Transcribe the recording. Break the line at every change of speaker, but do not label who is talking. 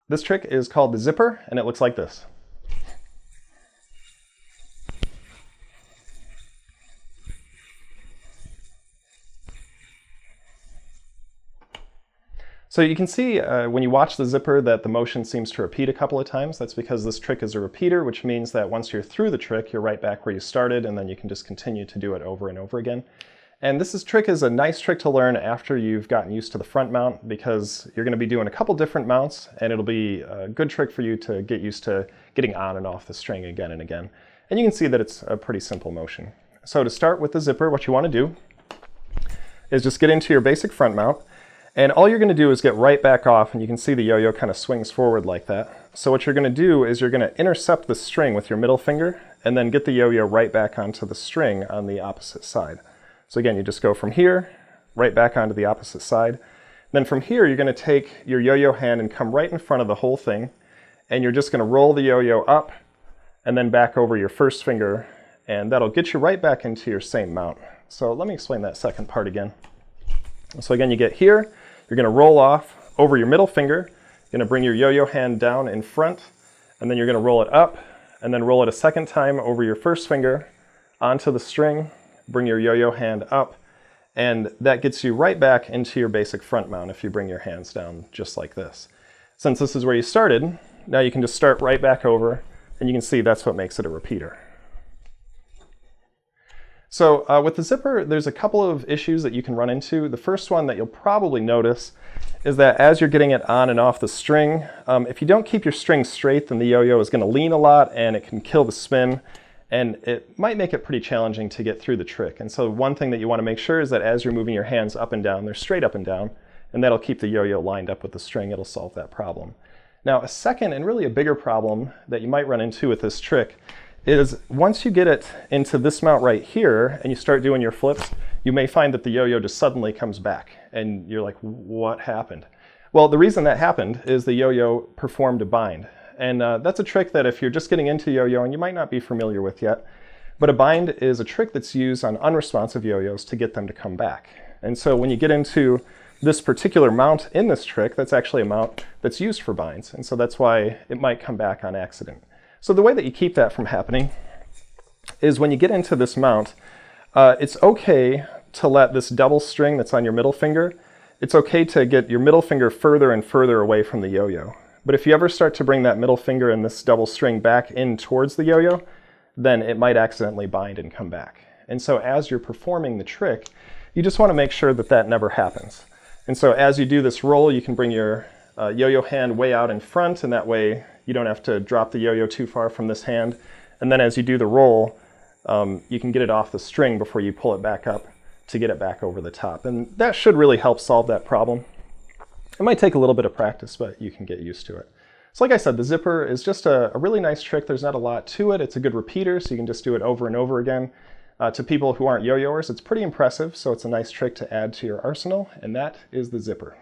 This trick is called the zipper, and it looks like this. So you can see when you watch the zipper that the motion seems to repeat a couple of times. That's because this trick is a repeater, which means that once you're through the trick, you're right back where you started, and then you can just continue to do it over and over again. And this trick is a nice trick to learn after you've gotten used to the front mount, because you're going to be doing a couple different mounts, and it'll be a good trick for you to get used to getting on and off the string again and again. And you can see that it's a pretty simple motion. So to start with the zipper, what you want to do is just get into your basic front mount. And all you're going to do is get right back off, and you can see the yo-yo kind of swings forward like that. So what you're going to do is you're going to intercept the string with your middle finger, and then get the yo-yo right back onto the string on the opposite side. So again, you just go from here, right back onto the opposite side. Then from here, you're going to take your yo-yo hand and come right in front of the whole thing, and you're just going to roll the yo-yo up, and then back over your first finger, and that'll get you right back into your same mount. So let me explain that second part again. So again, you get here, you're going to roll off over your middle finger, you're going to bring your yo-yo hand down in front, and then you're going to roll it up, and then roll it a second time over your first finger onto the string, bring your yo-yo hand up, and that gets you right back into your basic front mount if you bring your hands down just like this. Since this is where you started, now you can just start right back over, and you can see that's what makes it a repeater. So with the zipper, there's a couple of issues that you can run into. The first one that you'll probably notice is that as you're getting it on and off the string, if you don't keep your string straight, then the yo-yo is going to lean a lot, and it can kill the spin, and it might make it pretty challenging to get through the trick. And so one thing that you want to make sure is that as you're moving your hands up and down, they're straight up and down, and that'll keep the yo-yo lined up with the string. It'll solve that problem. Now, a second and really a bigger problem that you might run into with this trick is once you get it into this mount right here and you start doing your flips, you may find that the yo-yo just suddenly comes back, and you're like, what happened? Well, the reason that happened is the yo-yo performed a bind. And that's a trick that if you're just getting into yo-yoing, you might not be familiar with yet. But a bind is a trick that's used on unresponsive yo-yos to get them to come back. And so when you get into this particular mount in this trick, that's actually a mount that's used for binds. And so that's why it might come back on accident. So the way that you keep that from happening is when you get into this mount, it's okay to let this double string that's on your middle finger, it's okay to get your middle finger further and further away from the yo-yo. But if you ever start to bring that middle finger and this double string back in towards the yo-yo, then it might accidentally bind and come back. And so as you're performing the trick, you just want to make sure that that never happens. And so as you do this roll, you can bring your yo-yo hand way out in front, and that way you don't have to drop the yo-yo too far from this hand. And then as you do the roll, you can get it off the string before you pull it back up to get it back over the top. And that should really help solve that problem. It might take a little bit of practice, but you can get used to it. So like I said, the zipper is just a really nice trick. There's not a lot to it. It's a good repeater, so you can just do it over and over again. To people who aren't yo-yoers, it's pretty impressive, so it's a nice trick to add to your arsenal, and that is the zipper.